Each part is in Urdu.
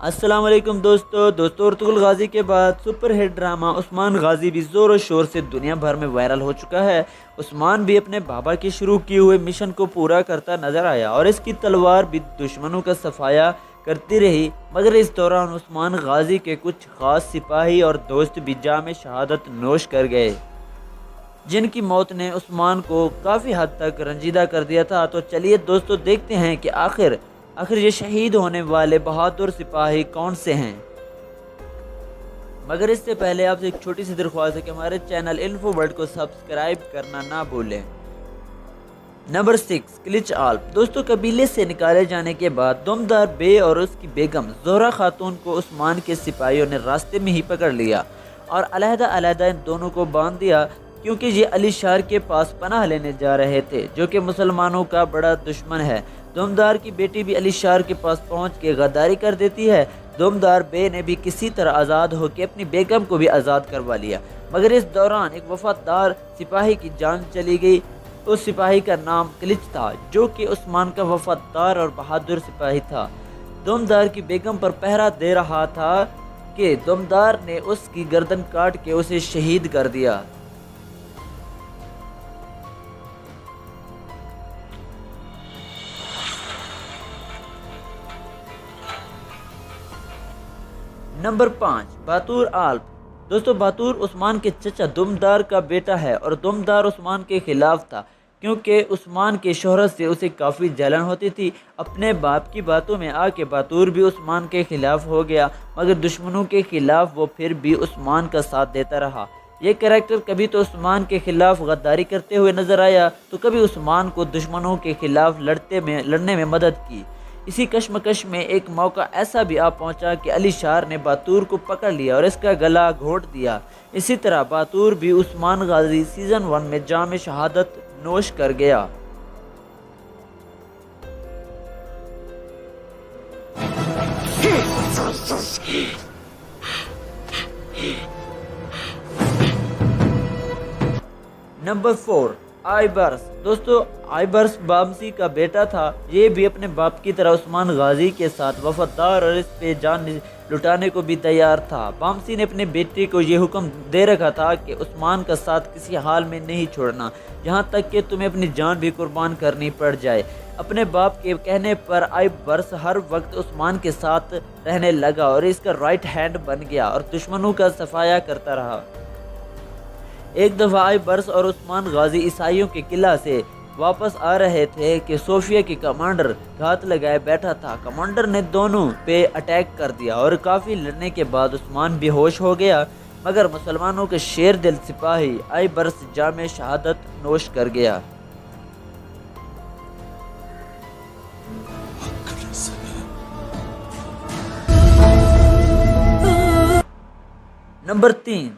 السلام علیکم دوستو ارطغرل غازی کے بعد سپر ہٹ ڈرامہ عثمان غازی بھی زور و شور سے دنیا بھر میں وائرل ہو چکا ہے۔ عثمان بھی اپنے بابا کے شروع کیے ہوئے مشن کو پورا کرتا نظر آیا اور اس کی تلوار بھی دشمنوں کا صفایا کرتی رہی، مگر اس دوران عثمان غازی کے کچھ خاص سپاہی اور دوست بھی جام شہادت نوش کر گئے، جن کی موت نے عثمان کو کافی حد تک رنجیدہ کر دیا تھا۔ تو چلیے دوستو دیکھتے ہیں کہ آخر یہ شہید ہونے والے بہادر سپاہی کون سے ہیں۔ مگر اس سے پہلے آپ سے ایک چھوٹی سی درخواست ہے کہ ہمارے چینل انفو ورلڈ کو سبسکرائب کرنا نہ بھولیں۔ نمبر 6 کلچ آلپ۔ دوستو قبیلے سے نکالے جانے کے بعد دمدار بے اور اس کی بیگم زہرہ خاتون کو عثمان کے سپاہیوں نے راستے میں ہی پکڑ لیا اور علیحدہ ان دونوں کو باندھ دیا، کیونکہ یہ علی شار کے پاس پناہ لینے جا رہے تھے، جو کہ مسلمانوں کا بڑا دشمن ہے۔ دمدار کی بیٹی بھی علی شار کے پاس پہنچ کے غداری کر دیتی ہے۔ دمدار بے نے بھی کسی طرح آزاد ہو کے اپنی بیگم کو بھی آزاد کروا لیا، مگر اس دوران ایک وفادار سپاہی کی جان چلی گئی۔ اس سپاہی کا نام کلچ تھا، جو کہ عثمان کا وفادار اور بہادر سپاہی تھا۔ دمدار کی بیگم پر پہرا دے رہا تھا کہ دمدار نے اس کی گردن کاٹ کے اسے شہید کر دیا۔ نمبر 5 باتور آلپ۔ دوستو باتور عثمان کے چچا دمدار کا بیٹا ہے اور دمدار عثمان کے خلاف تھا، کیونکہ عثمان کی شہرت سے اسے کافی جلن ہوتی تھی۔ اپنے باپ کی باتوں میں آ کے باتور بھی عثمان کے خلاف ہو گیا، مگر دشمنوں کے خلاف وہ پھر بھی عثمان کا ساتھ دیتا رہا۔ یہ کریکٹر کبھی تو عثمان کے خلاف غداری کرتے ہوئے نظر آیا، تو کبھی عثمان کو دشمنوں کے خلاف لڑنے میں مدد کی۔ اسی کشمکش میں ایک موقع ایسا بھی آ پہنچا کہ علی شار نے باتور کو پکڑ لیا اور اس کا گلا گھونٹ دیا۔ اسی طرح باتور بھی عثمان غازی سیزن 1 میں جام شہادت نوش کر گیا۔ نمبر 4 آئیبرس۔ دوستو آئیبرس بامسی کا بیٹا تھا۔ یہ بھی اپنے باپ کی طرح عثمان غازی کے ساتھ وفادار اور اس پہ جان لٹانے کو بھی تیار تھا۔ بامسی نے اپنے بیٹے کو یہ حکم دے رکھا تھا کہ عثمان کا ساتھ کسی حال میں نہیں چھوڑنا، یہاں تک کہ تمہیں اپنی جان بھی قربان کرنی پڑ جائے۔ اپنے باپ کے کہنے پر آئیبرس ہر وقت عثمان کے ساتھ رہنے لگا اور اس کا رائٹ ہینڈ بن گیا اور دشمنوں کا صفایا کرتا رہا۔ ایک دفعہ آئیبرس اور عثمان غازی عیسائیوں کے قلعہ سے واپس آ رہے تھے کہ صوفیہ کی کمانڈر گھات لگائے بیٹھا تھا۔ کمانڈر نے دونوں پہ اٹیک کر دیا اور کافی لڑنے کے بعد عثمان بے ہوش ہو گیا، مگر مسلمانوں کے شیر دل سپاہی آئیبرس جام شہادت نوش کر گیا۔ نمبر 3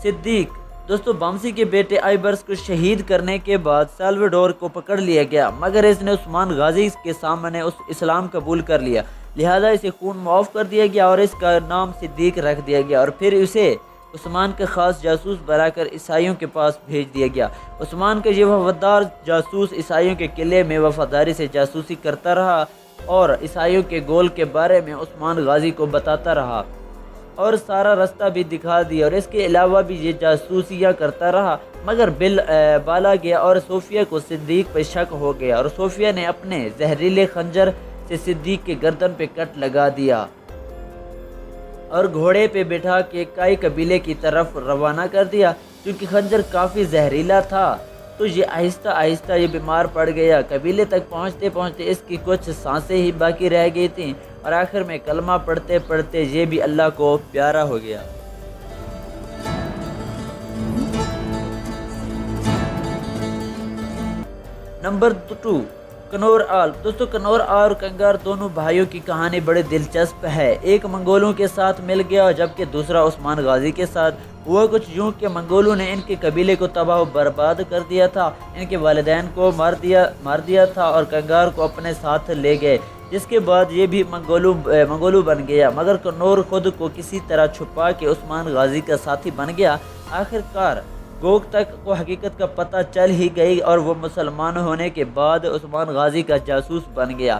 صدیق۔ دوستو بامسی کے بیٹے آئیبرس کو شہید کرنے کے بعد سالوڈور کو پکڑ لیا گیا، مگر اس نے عثمان غازی کے سامنے اسلام قبول کر لیا، لہذا اسے خون معاف کر دیا گیا اور اس کا نام صدیق رکھ دیا گیا اور پھر اسے عثمان کا خاص جاسوس بنا کر عیسائیوں کے پاس بھیج دیا گیا۔ عثمان کا یہ وفادار جاسوس عیسائیوں کے قلعے میں وفاداری سے جاسوسی کرتا رہا اور عیسائیوں کے گول کے بارے میں عثمان غازی کو بتاتا رہا اور سارا راستہ بھی دکھا دیا، اور اس کے علاوہ بھی یہ جاسوسیاں کرتا رہا، مگر بل بالا گیا اور صوفیہ کو صدیق پہ شک ہو گیا اور صوفیہ نے اپنے زہریلے خنجر سے صدیق کے گردن پہ کٹ لگا دیا اور گھوڑے پہ بٹھا کے کائی قبیلے کی طرف روانہ کر دیا۔ کیونکہ خنجر کافی زہریلا تھا تو یہ آہستہ آہستہ یہ بیمار پڑ گیا۔ قبیلے تک پہنچتے پہنچتے اس کی کچھ سانسیں ہی باقی رہ گئی تھیں اور آخر میں کلمہ پڑھتے پڑھتے یہ بھی اللہ کو پیارا ہو گیا۔ نمبر 2 کنور آلپ۔ دوستو کنور اور کنگار دونوں بھائیوں کی کہانی بڑے دلچسپ ہے۔ ایک منگولوں کے ساتھ مل گیا جبکہ دوسرا عثمان غازی کے ساتھ۔ ہوا کچھ یوں کہ منگولوں نے ان کے قبیلے کو تباہ و برباد کر دیا تھا، ان کے والدین کو مار دیا تھا اور کنگار کو اپنے ساتھ لے گئے، جس کے بعد یہ بھی منگولو بن گیا، مگر کنور خود کو کسی طرح چھپا کے عثمان غازی کا ساتھی بن گیا۔ آخر کار گوگ تک کو حقیقت کا پتہ چل ہی گئی اور وہ مسلمان ہونے کے بعد عثمان غازی کا جاسوس بن گیا۔